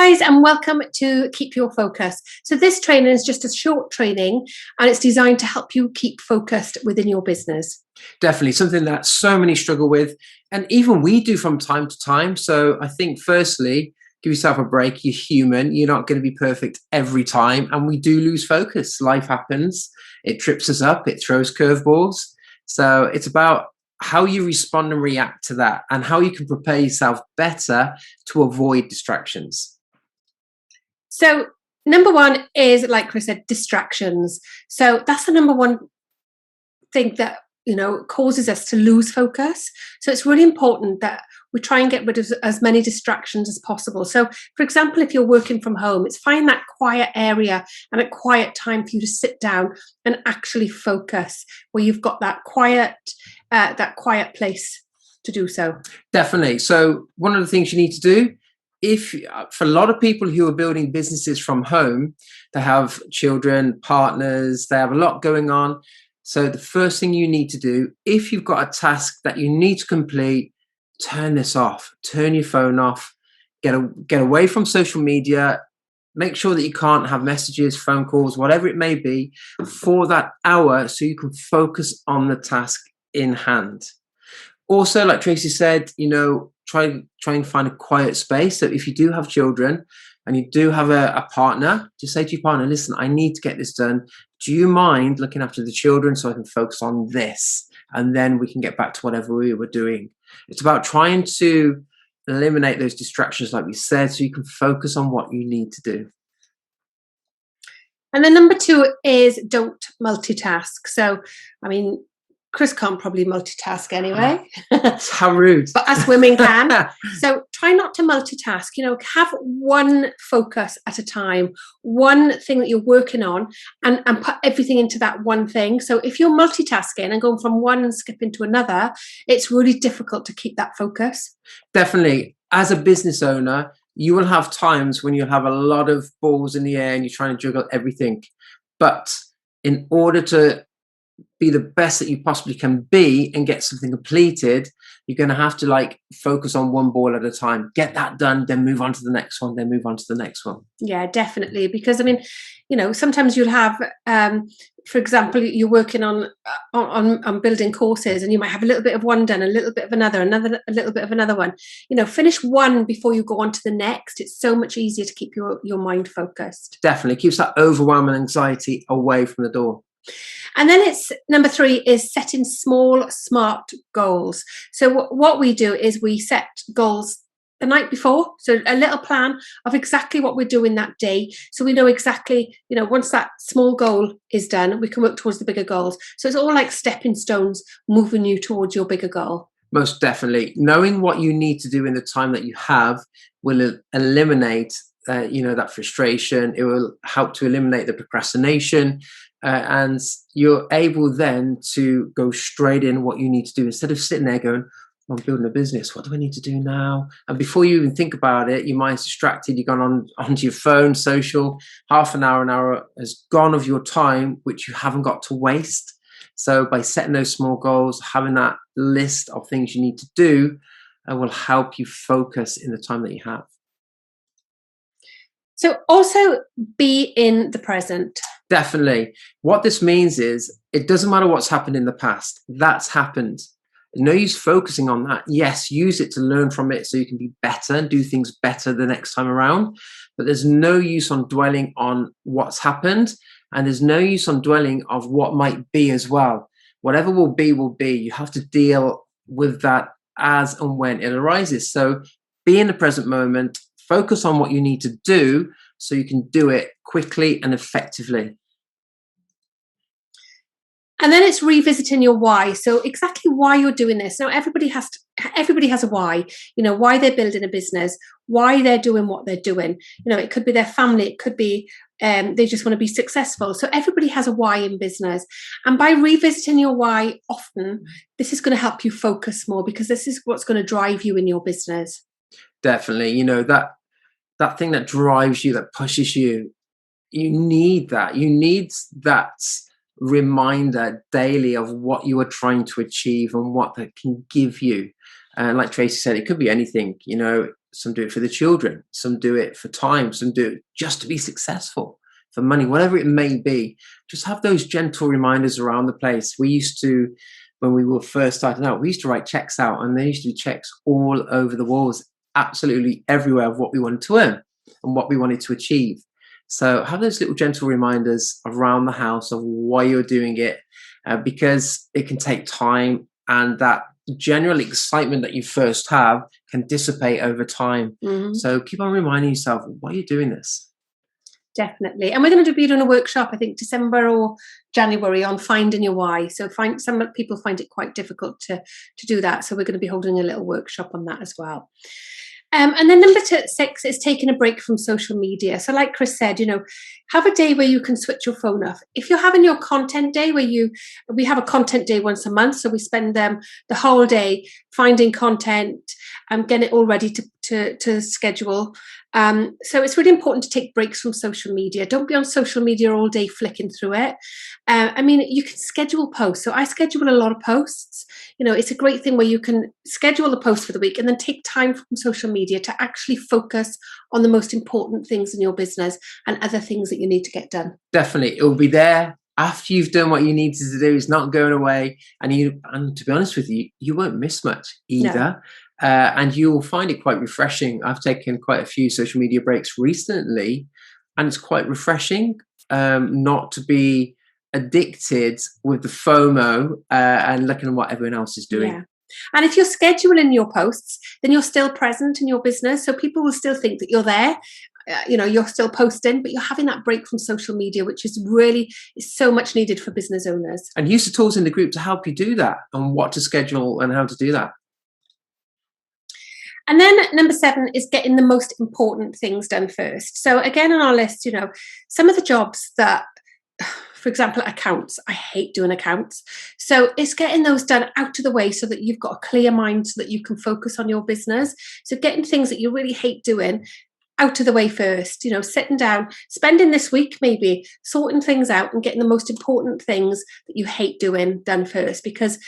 guys, and welcome to Keep Your Focus. So this training is just a short training and it's designed to help you keep focused within your business. Definitely something that so many struggle with, and even we do from time to time. So I think firstly, give yourself a break. You're human. You're not going to be perfect every time, and we do lose focus. Life happens. It trips us up. It throws curveballs. So it's about how you respond and react to that, and how you can prepare yourself better to avoid distractions. So number one is, like Chris said, distractions. So that's the number one thing that causes us to lose focus. So it's really important that we try and get rid of as many distractions as possible. So for example, if you're working from home, it's find that quiet area and a quiet time for you to sit down and actually focus, where you've got that quiet place to do so. Definitely. So one of the things you need to do, for a lot of people who are building businesses from home, they have children, partners, they have a lot going on. So the first thing you need to do, if you've got a task that you need to complete, turn this off, turn your phone off, get away from social media, make sure that you can't have messages, phone calls, whatever it may be, for that hour, so you can focus on the task in hand. Also, like Tracy said, try and find a quiet space. So if you do have children and you do have a partner, just say to your partner, listen, I need to get this done. Do you mind looking after the children so I can focus on this? And then we can get back to whatever we were doing. It's about trying to eliminate those distractions, like we said, so you can focus on what you need to do. And then number two is don't multitask. So, Chris can't probably multitask anyway. How rude. But us women can. So try not to multitask. Have one focus at a time, one thing that you're working on, and put everything into that one thing. So if you're multitasking and going from one and skipping to another, it's really difficult to keep that focus. Definitely. As a business owner, you will have times when you'll have a lot of balls in the air and you're trying to juggle everything. But in order to be the best that you possibly can be and get something completed, you're going to have to focus on one ball at a time, get that done, then move on to the next one, then move on to the next one. Yeah, definitely. Because sometimes you'll have, for example, you're working on building courses, and you might have a little bit of one done, a little bit of another, a little bit of another one. Finish one before you go on to the next. It's so much easier to keep your mind focused. Definitely keeps that overwhelm and anxiety away from the door. And then it's number three is setting small, smart goals. So what we do is we set goals the night before. So a little plan of exactly what we're doing that day. So we know exactly, once that small goal is done, we can work towards the bigger goals. So it's all like stepping stones moving you towards your bigger goal. Most definitely. Knowing what you need to do in the time that you have will eliminate that frustration. It will help to eliminate the procrastination. And you're able then to go straight in what you need to do, instead of sitting there going, I'm building a business, what do I need to do now? And before you even think about it, your mind's distracted, you've gone onto your phone, social, half an hour has gone of your time, which you haven't got to waste. So by setting those small goals, having that list of things you need to do, will help you focus in the time that you have. So also be in the present. Definitely. What this means is it doesn't matter what's happened in the past. That's happened. No use focusing on that. Yes, use it to learn from it so you can be better and do things better the next time around. But there's no use on dwelling on what's happened, and there's no use on dwelling of what might be as well. Whatever will be, will be. You have to deal with that as and when it arises. So be in the present moment. Focus on what you need to do so you can do it quickly and effectively. And then it's revisiting your why. So exactly why you're doing this. Now everybody has a why. Why they're building a business, why they're doing what they're doing. It could be their family. It could be they just want to be successful. So everybody has a why in business. And by revisiting your why often, this is going to help you focus more, because this is what's going to drive you in your business. Definitely. That thing that drives you, that pushes you, you need that. You need that reminder daily of what you are trying to achieve and what that can give you. And like Tracy said, it could be anything. some do it for the children, some do it for time, some do it just to be successful, for money, whatever it may be. Just have those gentle reminders around the place. We used to, when we were first starting out, we used to write checks out, and there used to be checks all over the walls, absolutely everywhere, of what we wanted to earn and what we wanted to achieve. So have those little gentle reminders around the house of why you're doing it, because it can take time, and that general excitement that you first have can dissipate over time. Mm-hmm. So keep on reminding yourself, why are you doing this? Definitely. And we're going to be doing a workshop, I think December or January, on finding your why. So some people find it quite difficult to do that. So we're going to be holding a little workshop on that as well. And then number 6 is taking a break from social media. So like Chris said, have a day where you can switch your phone off. If you're having your content day, we have a content day once a month. So we spend the whole day finding content and getting it all ready to schedule. So it's really important to take breaks from social media. Don't be on social media all day flicking through it. You can schedule posts. So I schedule a lot of posts. It's a great thing where you can schedule the post for the week and then take time from social media to actually focus on the most important things in your business and other things that you need to get done. Definitely. It will be there after you've done what you needed to do. It's not going away. And to be honest with you, you won't miss much either. No. And you'll find it quite refreshing. I've taken quite a few social media breaks recently, and it's quite refreshing not to be addicted with the FOMO and looking at what everyone else is doing. Yeah. And if you're scheduling your posts, then you're still present in your business. So people will still think that you're there. You're still posting, but you're having that break from social media, which is so much needed for business owners. And use the tools in the group to help you do that, and what to schedule and how to do that. And then number 7 is getting the most important things done first. So again, on our list, some of the jobs that, for example, accounts. I hate doing accounts. So it's getting those done out of the way so that you've got a clear mind so that you can focus on your business. So getting things that you really hate doing out of the way first, sitting down, spending this week maybe sorting things out and getting the most important things that you hate doing done first. Because,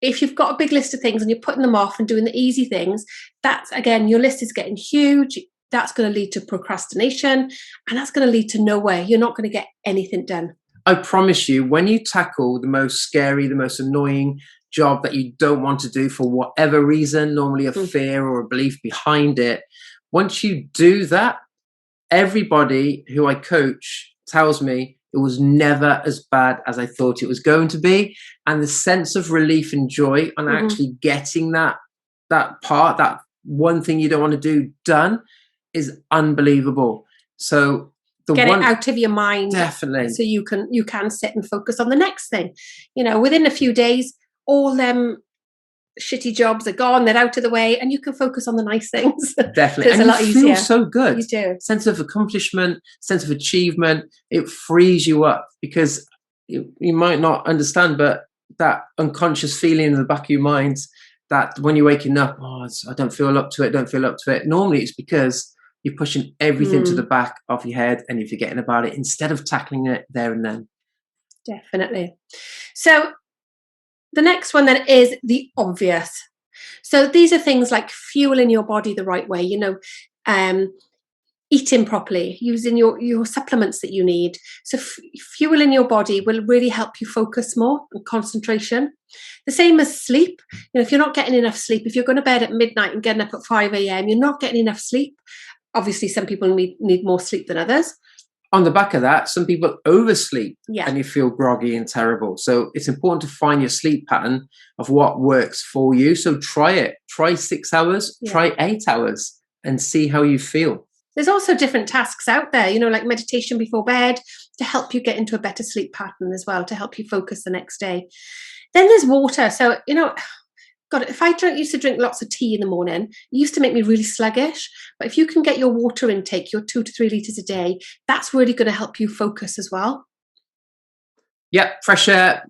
if you've got a big list of things and you're putting them off and doing the easy things, that's, again, your list is getting huge. That's going to lead to procrastination, and that's going to lead to nowhere. You're not going to get anything done. I promise you, when you tackle the most scary, the most annoying job that you don't want to do for whatever reason, normally a fear or a belief behind it, once you do that, everybody who I coach tells me it was never as bad as I thought it was going to be. And the sense of relief and joy on actually getting that part, that one thing you don't want to do, done, is unbelievable. So get it out of your mind. Definitely. So you can sit and focus on the next thing. Within a few days, all them shitty jobs are gone, they're out of the way, and you can focus on the nice things. Definitely. It's and a lot easier. You feel so good. You do. Sense of accomplishment, sense of achievement. It frees you up, because you might not understand, but that unconscious feeling in the back of your mind that when you're waking up, I don't feel up to it. Normally it's because you're pushing everything to the back of your head and you're forgetting about it instead of tackling it there and then. Definitely. So the next one then is the obvious. So these are things like fueling your body the right way, eating properly, using your supplements that you need. So fueling your body will really help you focus more and concentration. The same as sleep. If you're not getting enough sleep, if you're going to bed at midnight and getting up at 5 a.m., you're not getting enough sleep. Obviously, some people need more sleep than others. On the back of that, some people oversleep and you feel groggy and terrible. So it's important to find your sleep pattern of what works for you. So try it. Try 6 hours, try 8 hours, and see how you feel. There's also different tasks out there, like meditation before bed, to help you get into a better sleep pattern as well, to help you focus the next day. Then there's water. So, God, if I used to drink lots of tea in the morning, it used to make me really sluggish. But if you can get your water intake, your 2 to 3 litres a day, that's really going to help you focus as well. Yeah, fresh air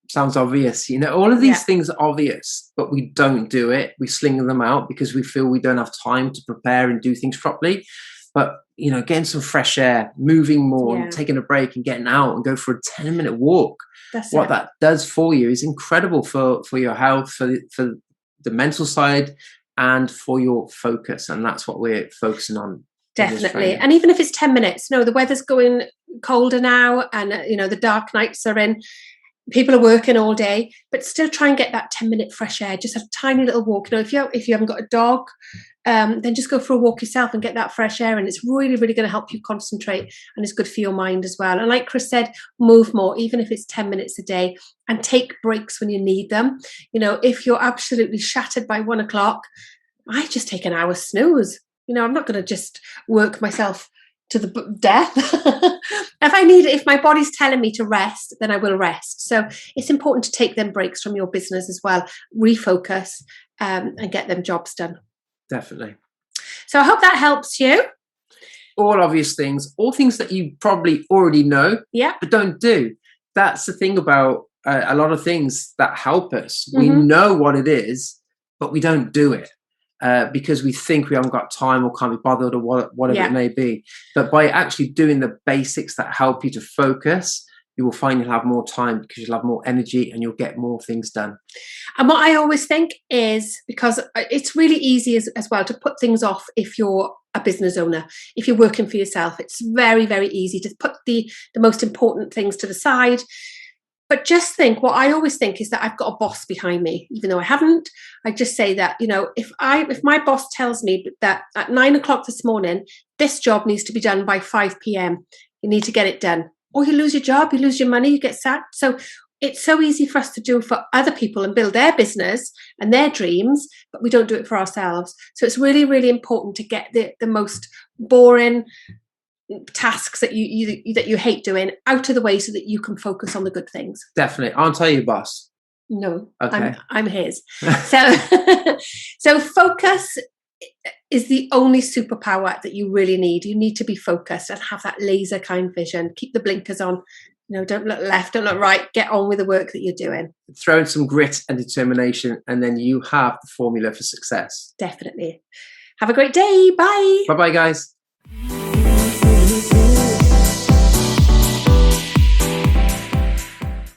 sounds obvious. All of these things are obvious, but we don't do it. We sling them out because we feel we don't have time to prepare and do things properly. But, getting some fresh air, moving more, and taking a break and getting out and go for a 10-minute walk. That does for you is incredible for your health, for the mental side, and for your focus. And that's what we're focusing on. Definitely. And even if it's 10 minutes, the weather's going colder now, and the dark nights are in. People are working all day, but still try and get that 10-minute fresh air. Just have a tiny little walk. If you haven't got a dog, then just go for a walk yourself and get that fresh air. And it's really, really going to help you concentrate, and it's good for your mind as well. And like Chris said, move more, even if it's 10 minutes a day, and take breaks when you need them. If you're absolutely shattered by 1 o'clock, I just take an hour snooze. I'm not going to just work myself to the death. If my body's telling me to rest, then I will rest. So it's important to take them breaks from your business as well, refocus, and get them jobs done. Definitely. So I hope that helps you. All obvious things, all things that you probably already know, but don't do. That's the thing about a lot of things that help us. We know what it is, but we don't do it. Because we think we haven't got time or can't be bothered or whatever it may be. But by actually doing the basics that help you to focus, you will find you'll have more time, because you'll have more energy and you'll get more things done. And what I always think is, because it's really easy as well to put things off if you're a business owner, if you're working for yourself, it's very, very easy to put the most important things to the side. But just think, what I always think is that I've got a boss behind me, even though I haven't. I just say that, if my boss tells me that at 9 o'clock this morning, this job needs to be done by 5 p.m., you need to get it done, or you lose your job, you lose your money, you get sacked. So it's so easy for us to do for other people and build their business and their dreams, but we don't do it for ourselves. So it's really, really important to get the most boring tasks that you hate doing out of the way, so that you can focus on the good things. Definitely. Aren't I your boss? No, okay. I'm his. So focus is the only superpower that you really need. You need to be focused and have that laser kind vision. Keep the blinkers on. Don't look left, don't look right. Get on with the work that you're doing. Throw in some grit and determination, and then you have the formula for success. Definitely. Have a great day. Bye. Bye-bye, guys.